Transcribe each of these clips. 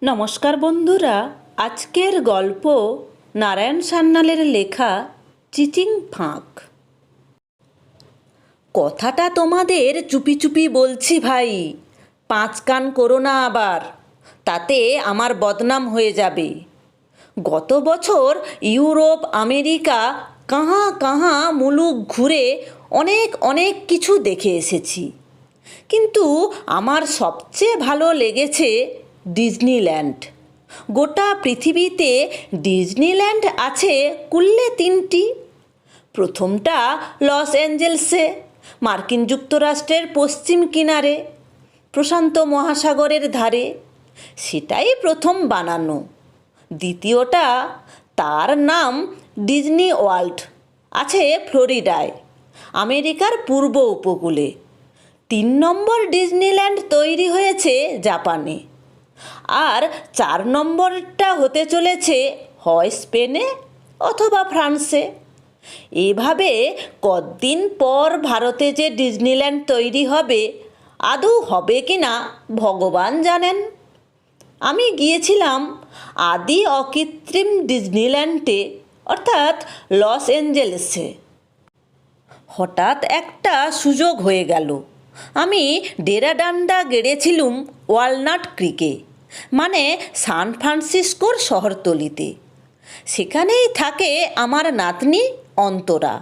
নমস্কার বন্ধুরা, আজকের গল্প নারায়ণ সান্যালের লেখা চিচিং ফাঁক। কথাটা তোমাদের চুপি চুপি বলছি ভাই, পাঁচ কান করো না আবার, তাতে আমার বদনাম হয়ে যাবে। গত বছর ইউরোপ আমেরিকা কাহা কাহা মুলুক ঘুরে অনেক অনেক কিছু দেখে এসেছি, কিন্তু আমার সবচেয়ে ভালো লেগেছে ডিজনিল্যান্ড। গোটা পৃথিবীতে ডিজনিল্যান্ড আছে কুল্লে তিনটি। প্রথমটা লস অ্যাঞ্জেলসে, মার্কিন যুক্তরাষ্ট্রের পশ্চিম কিনারে, প্রশান্ত মহাসাগরের ধারে, সেটাই প্রথম বানানো। দ্বিতীয়টা, তার নাম ডিজনি ওয়ার্ল্ড, আছে ফ্লোরিডায়, আমেরিকার পূর্ব উপকূলে। 3 নম্বর ডিজনিল্যান্ড তৈরি হয়েছে জাপানে, আর 4 নম্বরটা হতে চলেছে হয় স্পেনে অথবা ফ্রান্সে। এভাবে কতদিন পর ভারতে যে ডিজনিল্যান্ড তৈরি হবে, আদৌ হবে কি না ভগবান জানেন। আমি গিয়েছিলাম আদি অকৃত্রিম ডিজনিল্যান্ডে, অর্থাৎ লস অ্যাঞ্জেলেসে। হঠাৎ একটা সুযোগ হয়ে গেল। আমি ডেরাডান্ডা গেড়েছিলুম ওয়ালনাট ক্রিকে, মানে সান ফ্রান্সিসকোর শহরতলিতে। সেখানেই থাকে আমার নাতনি অন্তরা,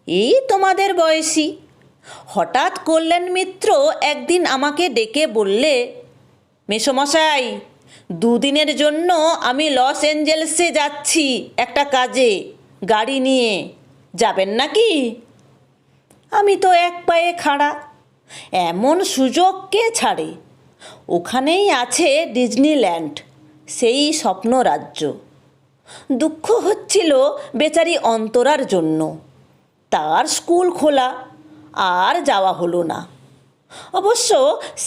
এই তোমাদের বয়সী। হঠাৎ কল্যাণ মিত্র একদিন আমাকে ডেকে বললে, মেসোমশাই, 2 দিনের জন্য আমি লস অ্যাঞ্জেলেসে যাচ্ছি একটা কাজে, গাড়ি নিয়ে যাবেন নাকি? আমি তো এক পায়ে খাড়া, এমন সুযোগ কে ছাড়ে? ওখানেই আছে ডিজনিল্যান্ড, সেই স্বপ্ন রাজ্য। দুঃখ হচ্ছিল বেচারি অন্তরার জন্য। তার স্কুল খোলা, আর যাওয়া হলো না। অবশ্য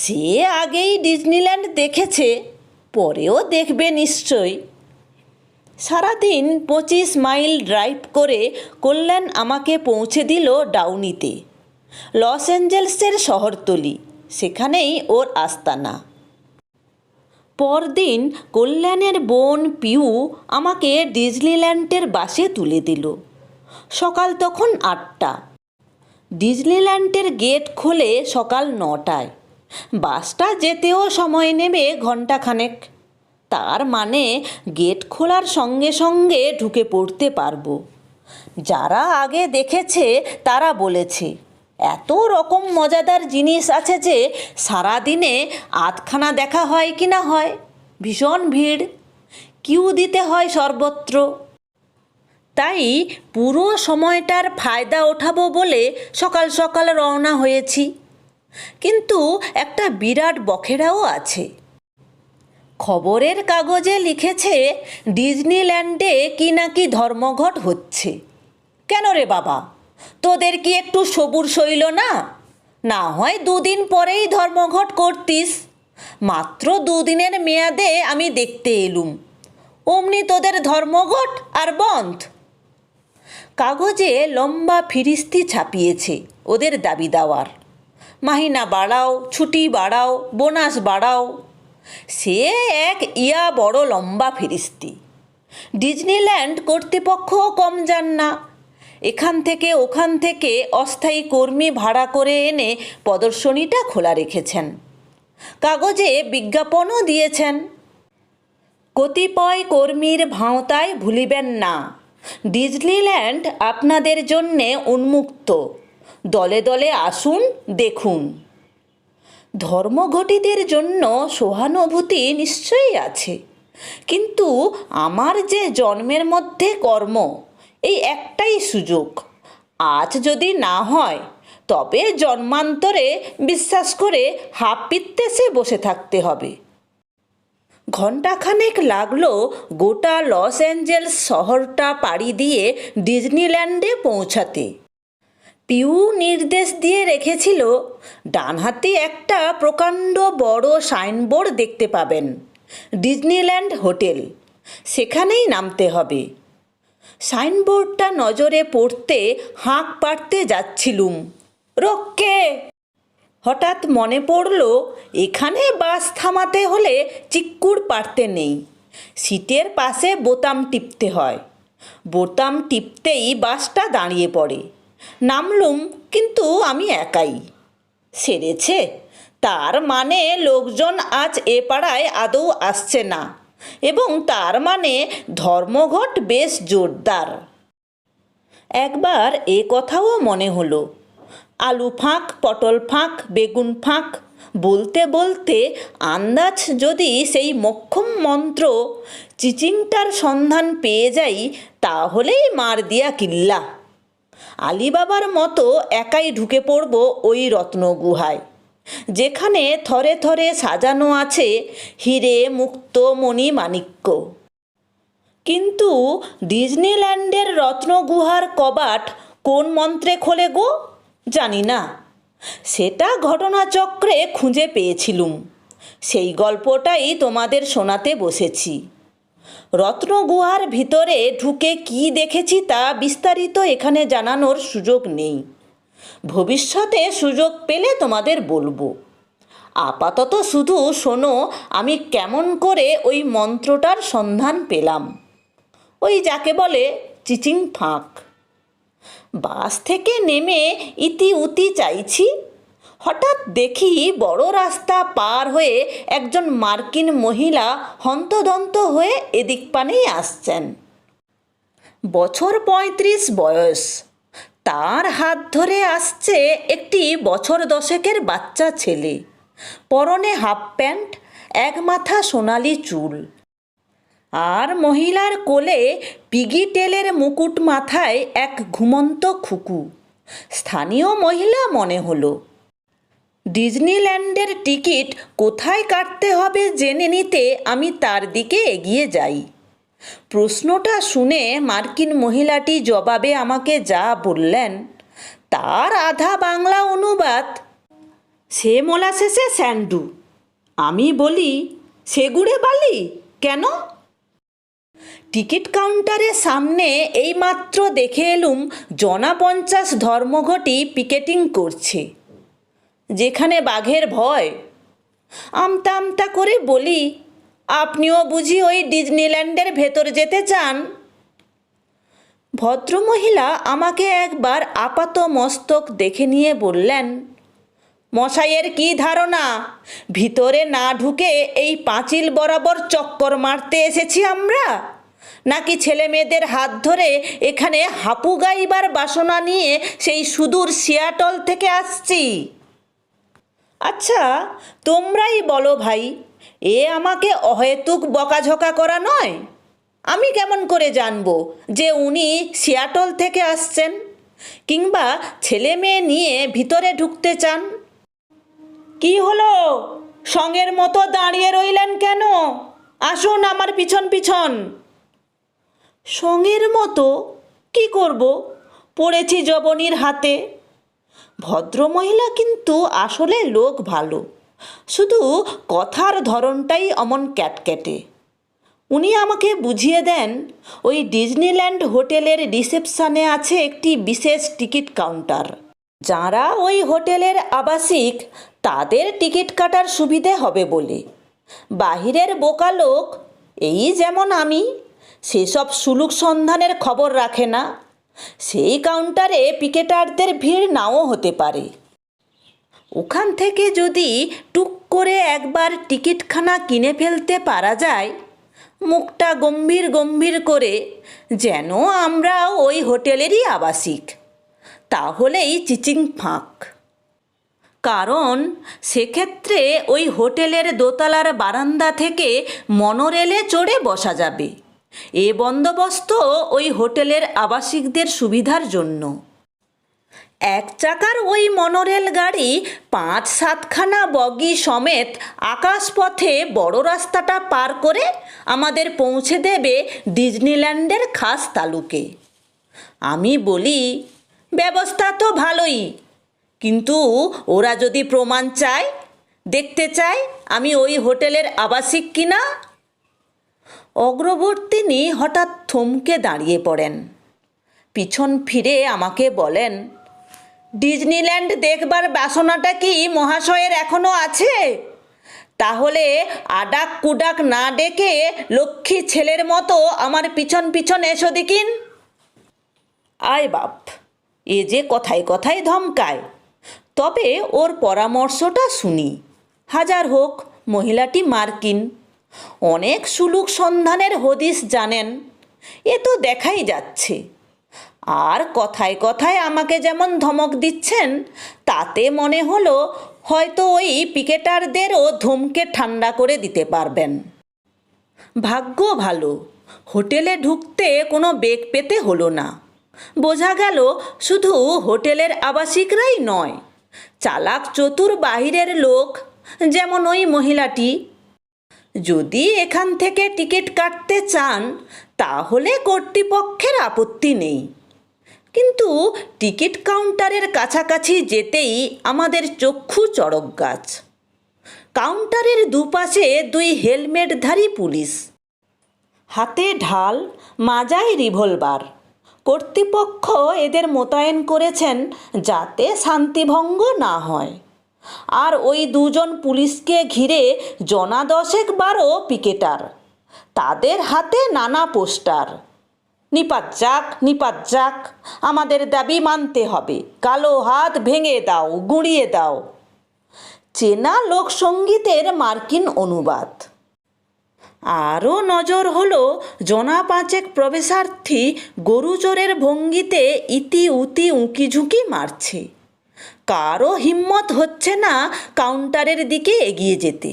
সে আগেই ডিজনিল্যান্ড দেখেছে, পরেও দেখবে নিশ্চয়। সারাদিন 25 মাইল ড্রাইভ করে কল্যাণ আমাকে পৌঁছে দিল ডাউনিতে, লস অ্যাঞ্জেলসের শহরতলি, সেখানেই ওর আস্তানা। পরদিন কল্যাণের বোন পিউ আমাকে ডিজনিল্যান্ডের বাসে তুলে দিল। সকাল তখন 8টা। ডিজনিল্যান্ডের গেট খোলে সকাল 9টায়। বাসটা যেতেও সময় নেবে ঘণ্টাখানেক। তার মানে গেট খোলার সঙ্গে সঙ্গে ঢুকে পড়তে পারবো। যারা আগে দেখেছে তারা বলেছে, এত রকম মজাদার জিনিস আছে যে সারাদিনে আধখানা দেখা হয় কি না হয়। ভীষণ ভিড়, কিউ দিতে হয় সর্বত্র। তাই পুরো সময়টার ফায়দা ওঠাবো বলে সকাল সকাল রওনা হয়েছি। কিন্তু একটা বিরাট বখেরাও আছে। খবরের কাগজে লিখেছে ডিজনিল্যান্ডে কি নাকি ধর্মঘট হচ্ছে। কেন রে বাবা, তোদের কি একটু সবুর সইল না? না হয় 2 দিন পরেই ধর্মঘট করতিস। মাত্র 2 দিনের মেয়াদে আমি দেখতে এলুম, অমনি তোদের ধর্মঘট আর বন্ধ। কাগজে লম্বা ফিরিস্তি ছাপিয়েছে ওদের দাবি দেওয়ার। মাহিনা বাড়াও, ছুটি বাড়াও, বোনাস বাড়াও, সে এক ইয়া বড় লম্বা ফিরিস্তি। ডিজনিল্যান্ড কর্তৃপক্ষও কম যান না। এখান থেকে ওখান থেকে অস্থায়ী কর্মী ভাড়া করে এনে প্রদর্শনীটা খোলা রেখেছেন। কাগজে বিজ্ঞাপনও দিয়েছেন, কতিপয় কর্মীর ভাঁওতায় ভুলিবেন না, ডিজনিল্যান্ড আপনাদের জন্যে উন্মুক্ত, দলে দলে আসুন দেখুন। ধর্মঘটিদের জন্য সহানুভূতি নিশ্চয়ই আছে, কিন্তু আমার যে জন্মের মধ্যে কর্ম, এই একটাই সুযোগ। আজ যদি না হয় তবে জন্মান্তরে বিশ্বাস করে হাঁপ পিত্তেসে বসে থাকতে হবে। ঘণ্টাখানেক লাগলো গোটা লস অ্যাঞ্জেলস শহরটা পাড়ি দিয়ে ডিজনিল্যান্ডে পৌঁছাতে। পিউ নির্দেশ দিয়ে রেখেছিল, ডানহাতে একটা প্রকাণ্ড বড় সাইনবোর্ড দেখতে পাবেন, ডিজনিল্যান্ড হোটেল, সেখানেই নামতে হবে। সাইনবোর্ডটা নজরে পড়তে হাঁক পাড়তে যাচ্ছিলুম, রক্ষে! হঠাৎ মনে পড়ল এখানে বাস থামাতে হলে চিক্কুর পারতে নেই, সিটের পাশে বোতাম টিপতে হয়। বোতাম টিপতেই বাসটা দাঁড়িয়ে পড়ে। নামলুম, কিন্তু আমি একাই। সেরেছে, তার মানে লোকজন আজ এ পাড়ায় আদৌ আসছে না, এবং তার মানে ধর্মঘট বেশ জোরদার। একবার এ কথাও মনে হলো, আলু ফাঁক, পটল ফাঁক, বেগুন ফাঁক বলতে বলতে আন্দাজ যদি সেই মোক্ষম মন্ত্র চিচিংটার সন্ধান পেয়ে যাই, তাহলেই মার দিয়া কিল্লা। আলিবাবার মতো একাই ঢুকে পড়ব ওই রত্নগুহায়, যেখানে থরে থরে সাজানো আছে হিরে, মুক্ত, মণি, মাণিক্য। কিন্তু ডিজনিল্যান্ডের রত্নগুহার কবাট কোন মন্ত্রে খোলে গো? জানি না। সেটা ঘটনাচক্রে খুঁজে পেয়েছিলুম, সেই গল্পটাই তোমাদের শোনাতে বসেছি। রত্নগুহার ভিতরে ঢুকে কি দেখেছি তা বিস্তারিত এখানে জানানোর সুযোগ নেই। ভবিষ্যতে সুযোগ পেলে তোমাদের বলবো। আপাতত শুধু শোনো আমি কেমন করে ওই মন্ত্রটার সন্ধান পেলাম, ওই যাকে বলে চিচিং ফাঁক। বাস থেকে নেমে ইতি উতি চাইছি, হঠাৎ দেখি বড় রাস্তা পার হয়ে একজন মার্কিন মহিলা হন্তদন্ত হয়ে এদিক পানেই আসছেন। বছর 35 বয়স। তার হাত ধরে আসছে একটি বছর 10-এর বাচ্চা ছেলে। পরনে হাফ প্যান্ট, এক মাথা সোনালি চুল। আর মহিলার কোলে পিগি টেলের মুকুট মাথায় এক ঘুমন্ত খুকু। স্থানীয় মহিলা মনে হলো। ডিজনিল্যান্ডের টিকিট কোথায় কাটতে হবে জেনে নিতে আমি তার দিকে এগিয়ে যাই। প্রশ্নটা শুনে মার্কিন মহিলাটি জবাবে আমাকে যা বললেন তার আধা বাংলা অনুবাদ, সে মোলাসেসে স্যান্ডু। আমি বলি, সেগুড়ে বালি কেন? টিকিট কাউন্টারের সামনে এইমাত্র দেখে এলুম জনা 50 ধর্মঘটি পিকেটিং করছে, যেখানে বাঘের ভয়। আমতা আমতা করে বলি, আপনিও বুঝি ওই ডিজনিল্যান্ডের ভেতর যেতে চান? ভদ্রমহিলা আমাকে একবার আপাত মস্তক দেখে নিয়ে বললেন, মশাইয়ের কি ধারণা ভিতরে না ঢুকে এই পাঁচিল বরাবর চক্কর মারতে এসেছি আমরা, নাকি ছেলে মেয়েদের হাত ধরে এখানে হাপু গাইবার বাসনা নিয়ে সেই সুদূর সিয়াটল থেকে আসছি? আচ্ছা তোমরাই বলো ভাই, এ আমাকে অহেতুক বকাঝকা করা নয়? আমি কেমন করে জানবো যে উনি সিয়াটল থেকে আসছেন, কিংবা ছেলে মেয়ে নিয়ে ভিতরে ঢুকতে চান? কি হলো, সঙ্গের মতো দাঁড়িয়ে রইলেন কেন? আসুন আমার পিছন পিছন। সঙ্গের মতো কি করব, পড়েছি জবনির হাতে। ভদ্রমহিলা কিন্তু আসলে লোক ভালো, শুধু কথার ধরনটাই অমন ক্যাটক্যাটে। উনি আমাকে বুঝিয়ে দেন ওই ডিজনিল্যান্ড হোটেলের রিসেপশনে আছে একটি বিশেষ টিকিট কাউন্টার। যারা ওই হোটেলের আবাসিক তাদের টিকিট কাটার সুবিধে হবে বলে। বাহিরের বোকা লোক, এই যেমন আমি, সেসব সুলুক সন্ধানের খবর রাখে না। সেই কাউন্টারে পিকেটারদের ভিড় নাও হতে পারে। ওখান থেকে যদি টুক করে একবার টিকিটখানা কিনে ফেলতে পারা যায়, মুখটা গম্ভীর গম্ভীর করে, যেন আমরা ওই হোটেলেরই আবাসিক, তাহলেই চিচিং ফাঁক। কারণ সেক্ষেত্রে ওই হোটেলের দোতলার বারান্দা থেকে মনোরেলে চড়ে বসা যাবে। এ বন্দোবস্ত ওই হোটেলের আবাসিকদের সুবিধার জন্য। এক চাকার ওই মনোরেল গাড়ি 5-7খানা বগি সমেত আকাশপথে বড় রাস্তাটা পার করে আমাদের পৌঁছে দেবে ডিজনিল্যান্ডের খাস তালুকে। আমি বলি, ব্যবস্থা তো ভালোই, কিন্তু ওরা যদি প্রমাণ চায়, দেখতে চায় আমি ওই হোটেলের আবাসিক কিনা। অগ্রবর্তিনী হঠাৎ থমকে দাঁড়িয়ে পড়েন, পিছন ফিরে আমাকে বলেন, ডিজনিল্যান্ড দেখবার বাসনাটা কি মহাশয়ের এখনো আছে? তাহলে আডাক কুডাক না ডেকে লক্ষ্মী ছেলের মতো আমার পিছন পিছন এসো দেখিন। আয় বাপ, এ যে কথায় কথায় ধমকায়। তবে ওর পরামর্শটা শুনি। হাজার হোক মহিলাটি মার্কিন, অনেক সুলুক সন্ধানের হদিস জানেন, এ তো দেখাই যাচ্ছে। আর কথায় কথায় আমাকে যেমন ধমক দিচ্ছেন, তাতে মনে হলো হয়তো ওই পিকেটারদেরও ধমকে ঠান্ডা করে দিতে পারবেন। ভাগ্য ভালো, হোটেলে ঢুকতে কোনো বেগ পেতে হলো না। বোঝা গেল শুধু হোটেলের আবাসিকরাই নয়, চালাক চতুর বাহিরের লোক, যেমন ওই মহিলাটি। যদি এখান থেকে টিকিট কাটতে চান তাহলে কর্তৃপক্ষের আপত্তি নেই, কিন্তু টিকিট কাউন্টারের কাছাকাছি যেতেই আমাদের চক্ষু চড়ক গাছ। কাউন্টারের দুপাশে দুই হেলমেটধারী পুলিশ, হাতে ঢাল, মাজায় রিভলভার। কর্তৃপক্ষ এদের মোতায়েন করেছেন যাতে শান্তিভঙ্গ না হয়। আর ওই দুজন পুলিশকে ঘিরে জনা দশেক 12 পিকেটার, তাদের হাতে নানা পোস্টার। নিপাত যাক, নিপাত যাক, আমাদের দাবি মানতে হবে, কালো হাত ভেঙে দাও, গুঁড়িয়ে দাও। চেনা লোকসঙ্গীতের মার্কিন অনুবাদ। আরও নজর হলো জনা 5 প্রবেশার্থী গরুচোরের ভঙ্গিতে ইতি উতি উঁকি ঝুঁকি মারছে। কারও হিম্মত হচ্ছে না কাউন্টারের দিকে এগিয়ে যেতে।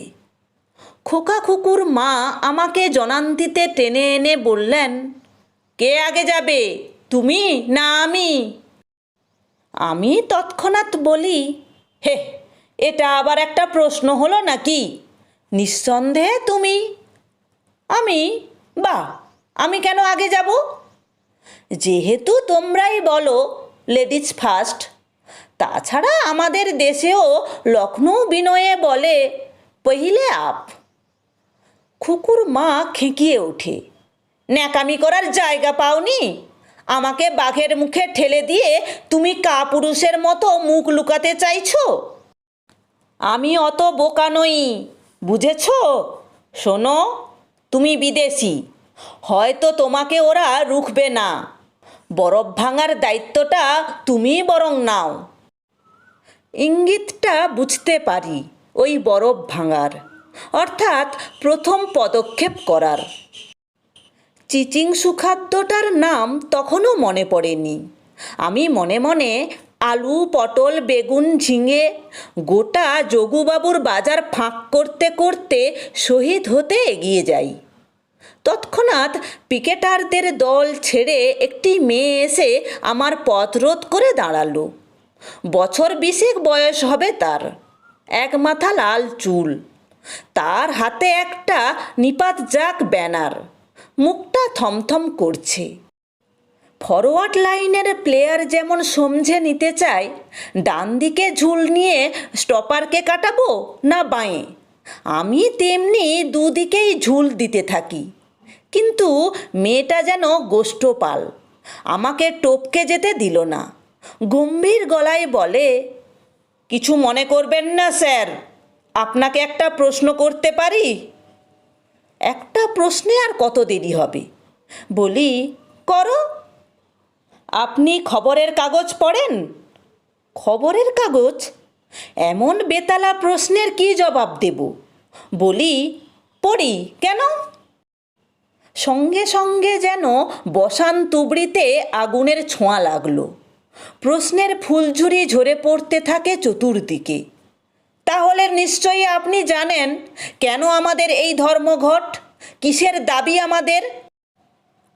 খোকা খুকুর মা আমাকে জনান্তিতে টেনে এনে বললেন, কে আগে যাবে, তুমি না আমি? আমি তৎক্ষণাৎ বলি, হে, এটা আবার একটা প্রশ্ন হলো নাকি? নিঃসন্দেহে তুমি। আমি? বাহ, আমি কেন আগে যাব? যেহেতু তোমরাই বলো লেডিজ ফার্স্ট। তাছাড়া আমাদের দেশেও লখনৌ বিনয়ে বলে পहिले আপ। খুকুর মা খেঁকিয়ে ওঠে, ন্যাকামি করার জায়গা পাওনি? আমাকে বাঘের মুখে ঠেলে দিয়ে তুমি কাপুরুষের মতো মুখ লুকাতে চাইছো? আমি অত বোকা নই, বুঝেছ? শোনো, তুমি বিদেশি, হয়তো তোমাকে ওরা রুখবে না। বরফ ভাঙার দায়িত্বটা তুমিই বরং নাও। ইঙ্গিতটা বুঝতে পারি ওই বরফ ভাঙার, অর্থাৎ প্রথম পদক্ষেপ করার। চিচিং সুখাদ্যটার নাম তখনও মনে পড়েনি। আমি মনে মনে আলু, পটল, বেগুন, ঝিঙে, গোটা যোগুবাবুর বাজার ফাঁক করতে করতে শহীদ হতে এগিয়ে যাই। তৎক্ষণাৎ পিকেটারদের দল ছেড়ে একটি মেয়ে এসে আমার পথ রোধ করে দাঁড়ালো। বছর 20 বয়স হবে তার, এক মাথা লাল চুল, তার হাতে একটা নিপাত যাক ব্যানার, মুখটা থমথম করছে। ফরওয়ার্ড লাইনের প্লেয়ার যেমন সমঝে নিতে চায় ডান দিকে ঝুল নিয়ে স্টপারকে কাটাবো না বাঁয়ে, আমি তেমনি দুদিকেই ঝুল দিতে থাকি। কিন্তু মেয়েটা যেন গোষ্ঠপাল, আমাকে টপকে যেতে দিল না। গম্ভীর গলায় বলে, কিছু মনে করবেন না স্যার, আপনাকে একটা প্রশ্ন করতে পারি? একটা প্রশ্নে আর কত দেরি হবে? বলি, করো। আপনি খবরের কাগজ পড়েন? খবরের কাগজ? এমন বেতালা প্রশ্নের কি জবাব দেব? বলি, পড়ি। কেন? সঙ্গে সঙ্গে যেন বসান তুবড়িতে আগুনের ছোঁয়া লাগলো। প্রশ্নের ফুলঝুরি ঝরে পড়তে থাকে চতুর্দিকে। তাহলে নিশ্চয়ই আপনি জানেন কেন আমাদের এই ধর্মঘট, কিসের দাবি আমাদের?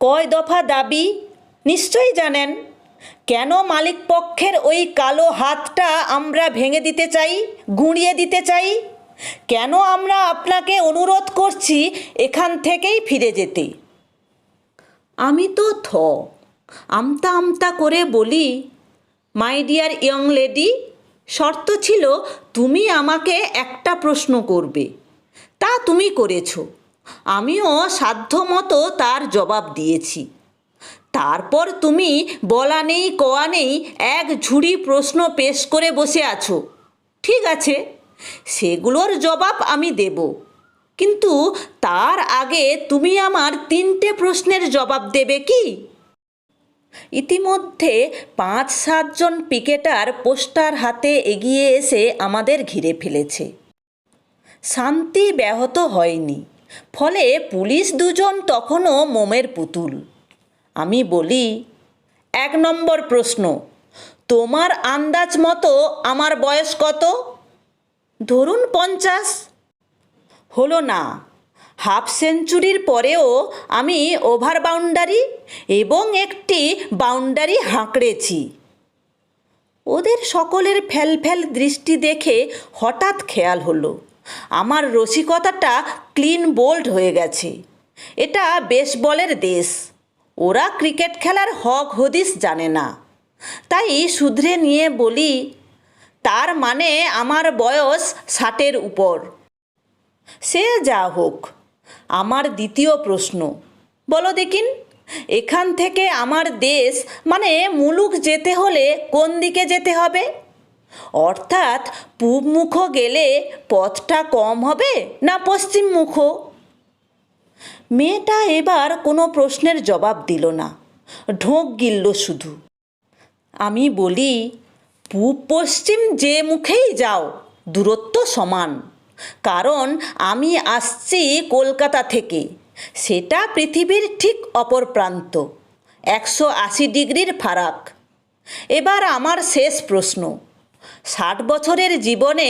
কয় দফা দাবি নিশ্চয়ই জানেন। কেন মালিক পক্ষের ওই কালো হাতটা আমরা ভেঙে দিতে চাই, গুঁড়িয়ে দিতে চাই? কেন আমরা আপনাকে অনুরোধ করছি এখান থেকেই ফিরে যেতে? আমি তো আমতা আমতা করে বলি, মাই ডিয়ার ইয়ং লেডি, শর্ত ছিল তুমি আমাকে একটা প্রশ্ন করবে, তা তুমি করেছ। আমিও সাধ্যমতো তার জবাব দিয়েছি। তারপর তুমি বলা নেই কওয়া নেই এক ঝুড়ি প্রশ্ন পেশ করে বসে আছো। ঠিক আছে, সেগুলোর জবাব আমি দেব, কিন্তু তার আগে তুমি আমার 3টে প্রশ্নের জবাব দেবে কি? ইতিমধ্যে 5-7 জন পিকেটার পোস্টার হাতে এগিয়ে এসে আমাদের ঘিরে ফেলেছে। শান্তি ব্যাহত হয়নি, ফলে পুলিশ 2 জন তখনও মোমের পুতুল। আমি বলি, 1 নম্বর প্রশ্ন, তোমার আন্দাজ মতো আমার বয়স কত? ধরুন 50। হলো না, হাফ সেঞ্চুরির পরেও আমি ওভার বাউন্ডারি এবং একটি বাউন্ডারি হাঁকড়েছি। ওদের সকলের ফ্যালফ্যাল দৃষ্টি দেখে হঠাৎ খেয়াল হলো আমার রসিকতাটা ক্লিন বোল্ড হয়ে গেছে। এটা বেসবলের দেশ, ওরা ক্রিকেট খেলার হক হদিস জানে না। তাই শুধরে নিয়ে বলি, তার মানে আমার বয়স 60-এর উপর। সে যা হোক, আমার দ্বিতীয় প্রশ্ন, বলো দেখিন, এখান থেকে আমার দেশ মানে মুলুক যেতে হলে কোন দিকে যেতে হবে? অর্থাৎ পূবমুখ গেলে পথটা কম হবে না পশ্চিমমুখ? মেয়েটা এবার কোনো প্রশ্নের জবাব দিল না, ঢোক গিলল শুধু। আমি বলি, পূব পশ্চিম যে মুখেই যাও দূরত্ব সমান, কারণ আমি আসছি কলকাতা থেকে, সেটা পৃথিবীর ঠিক অপর প্রান্ত, 180 ডিগ্রির ফারাক। এবার আমার শেষ প্রশ্ন, 60 বছরের জীবনে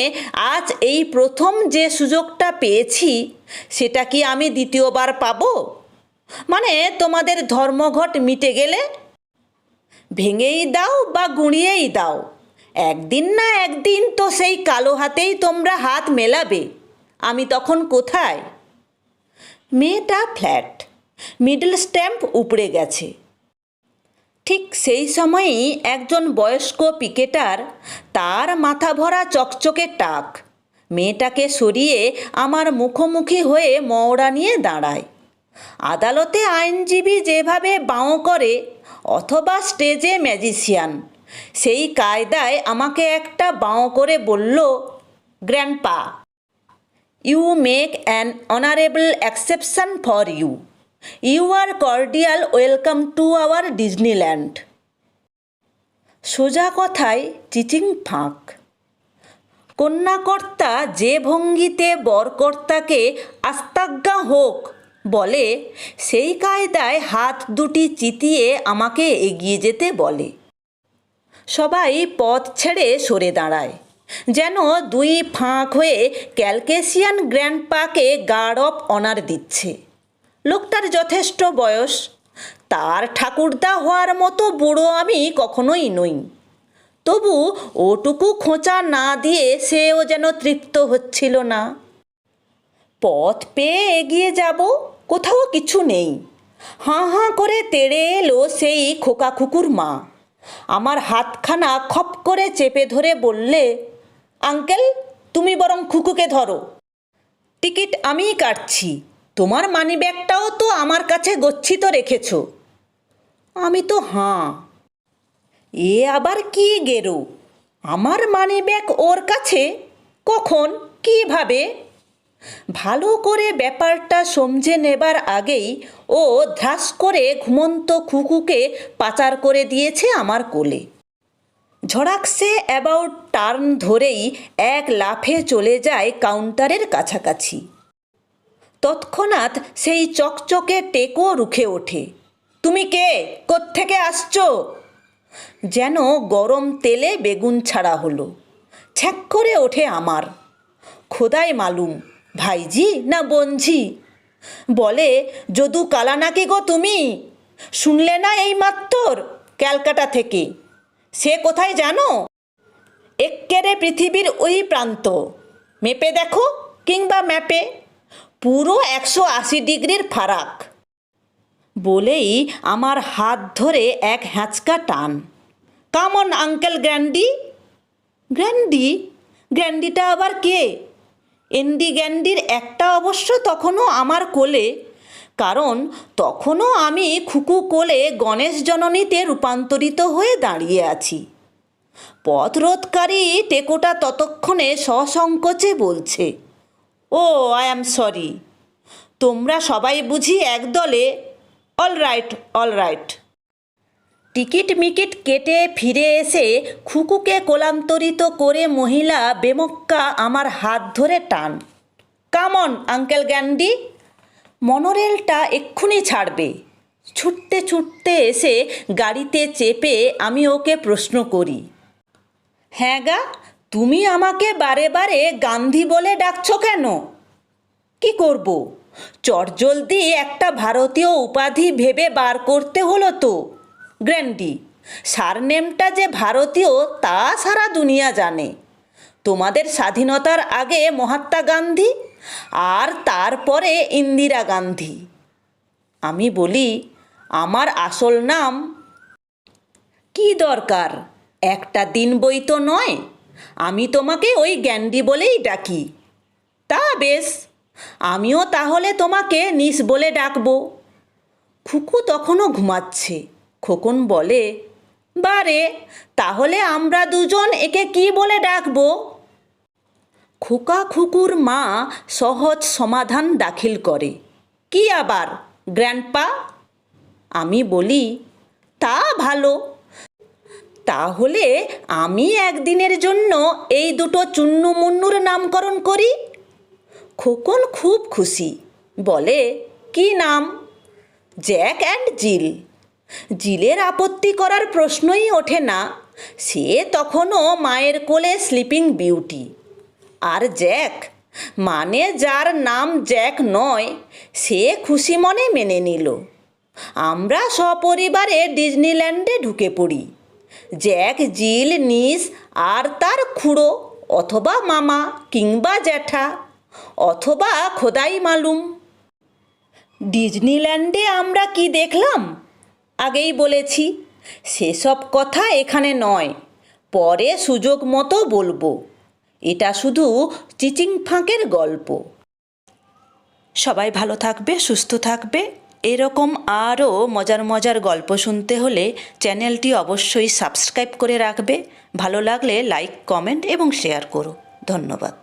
আজ এই প্রথম যে সুযোগটা পেয়েছি, সেটা কি আমি দ্বিতীয়বার পাবো? মানে তোমাদের ধর্মঘট মিটে গেলে ভেঙেই দাও বা গুঁড়িয়েই দাও, একদিন না একদিন তো সেই কালো হাতেই তোমরা হাত মেলাবে। আমি তখন কোথায়? মেয়েটা ফ্ল্যাট, মিডল স্ট্যাম্প উপড়ে গেছে। ঠিক সেই সময়েই একজন বয়স্ক পিকেটার, তার মাথা ভরা চকচকে টাক, মেয়েটাকে সরিয়ে আমার মুখোমুখি হয়ে মওড়া নিয়ে দাঁড়ায়। আদালতে আইনজীবী যেভাবে বাঁও করে অথবা স্টেজে ম্যাজিশিয়ান, সেই কায়দায় আমাকে একটা বাঁও করে বলল, grandpa, you make an honourable exception for you. You are cordial welcome to our Disneyland. সোজা কথায় চিচিং ফাঁক। কন্যাকর্তা যে ভঙ্গিতে বরকর্তাকে আস্তাজ্ঞা হোক বলে, সেই কায়দায় হাত দুটি চিতিয়ে আমাকে এগিয়ে যেতে বলে। সবাই পথ ছেড়ে সরে দাঁড়ায়, যেন 2 ফাঁক হয়ে ক্যালকেসিয়ান গ্র্যান্ডপাকে গার্ড অফ অনার দিচ্ছে। লোকটার যথেষ্ট বয়স, তার ঠাকুরদা হওয়ার মতো বুড়ো আমি কখনোই নই, তবু ওটুকু খোঁচা না দিয়ে সেও যেন তৃপ্ত হচ্ছিল না। পথ পেয়ে এগিয়ে যাব, কোথাও কিছু নেই। হাঁ হাঁ করে তেড়ে এলো সেই খোকা কুকুর মা, আমার হাতখানা খপ করে চেপে ধরে বললে, আঙ্কেল, তুমি বরং খুকুকে ধরো, টিকিট আমিই কাটছি, তোমার মানিব্যাগটাও তো আমার কাছে গচ্ছিত রেখেছ। আমি তো হাঁ। এ আবার কি গেরো, আমার মানিব্যাগ ওর কাছে? কখন, কিভাবে? ভালো করে ব্যাপারটা সমঝে নেবার আগেই ও ধ্রাস করে ঘুমন্ত খুকুকে পাচার করে দিয়েছে আমার কোলে। ঝড়াকসে অ্যাবাউট টার্ন ধরেই এক লাফে চলে যায় কাউন্টারের কাছাকাছি। তৎক্ষণাৎ সেই চকচকে টেকো রুখে ওঠে। তুমি কে? কোত্থেকে আসছো? যেন গরম তেলে বেগুন ছাড়া হলো। ছ্যাঁক করে ওঠে আমার। খোদাই মালুম, ভাইজি না বোনঝি। বলে, যদু কালা নাকি গো তুমি? শুনলে না এই মাত্তর ক্যালকাটা থেকে। সে কোথায় জানো? এক্কেরে পৃথিবীর ওই প্রান্ত। মেপে দেখো কিংবা ম্যাপে, পুরো 180 ডিগ্রির ফারাক। বলেই আমার হাত ধরে এক হ্যাঁচকা টান। Come on uncle Grandy. Grandy? গ্র্যান্ডিটা আবার কে? এন্ডি গ্যান্ডির একটা অবশ্য তখনও আমার কোলে, কারণ তখনও আমি খুকু কোলে গণেশ জননীতে রূপান্তরিত হয়ে দাঁড়িয়ে আছি। পথরোধকারী টেকোটা ততক্ষণে সসংকোচে বলছে, ও আই অ্যাম সরি। তোমরা সবাই বুঝি একদলে? Alright alright. টিকিট মিকিট কেটে ফিরে এসে খুকুকে কোলান্তরিত করে মহিলা বেমক্কা আমার হাত ধরে টান, কাম অন আঙ্কেল গ্যান্ডি। মনোরেলটা এক্ষুনি ছাড়বে। ছুটতে ছুটতে এসে গাড়িতে চেপে আমি ওকে প্রশ্ন করি, হ্যাঁ গা, তুমি আমাকে বারে বারে গান্ধী বলে ডাকছো কেন? কি করব, চটজলদি একটা ভারতীয় উপাধি ভেবে বার করতে হলো তো। গ্র্যান্ডি, সারনেমটা যে ভারতীয় তা সারা দুনিয়া জানে। তোমাদের স্বাধীনতার আগে মহাত্মা গান্ধী আর তারপরে ইন্দিরা গান্ধী। আমি বলি, আমার আসল নাম। কি দরকার, একটা দিন বই তো নয়। আমি তোমাকে ওই গ্যান্ডি বলেই ডাকি। তা বেশ, আমিও তাহলে তোমাকে নিস বলে ডাকবো। খুকু তখনও ঘুমাচ্ছে। খোকন বলে, বারে, তাহলে আমরা দুজন একে কি বলে ডাকবো? খোকা খুকুর মা সহজ সমাধান দাখিল করে, কি আবার গ্র্যান্ডপা? আমি বলি, তা ভালো। তাহলে আমি একদিনের জন্য এই দুটো চুন্নু মুন্নুর নামকরণ করি। খোকন খুব খুশি, বলে, কি নাম? জ্যাক অ্যান্ড জিল। জিলের আপত্তি করার প্রশ্নই ওঠে না, সে তখনও মায়ের কোলে স্লিপিং বিউটি। আর জ্যাক মানে যার নাম জ্যাক নয়, সে খুশি মনে মেনে নিল। আমরা সপরিবারে ডিজনিল্যান্ডে ঢুকে পড়ি। জ্যাক, জিল, নিস আর তার খুড়ো অথবা মামা কিংবা জ্যাঠা অথবা খোদাই মালুম। ডিজনিল্যান্ডে আমরা কি দেখলাম আগেই বলেছি, সেসব কথা এখানে নয়, পরে সুযোগ মতো বলবো। এটা শুধু চিচিং ফাঁকের গল্প। সবাই ভালো থাকবে, সুস্থ থাকবে। এরকম আরও মজার মজার গল্প শুনতে হলে চ্যানেলটি অবশ্যই সাবস্ক্রাইব করে রাখবে। ভালো লাগলে লাইক, কমেন্ট এবং শেয়ার করো। ধন্যবাদ।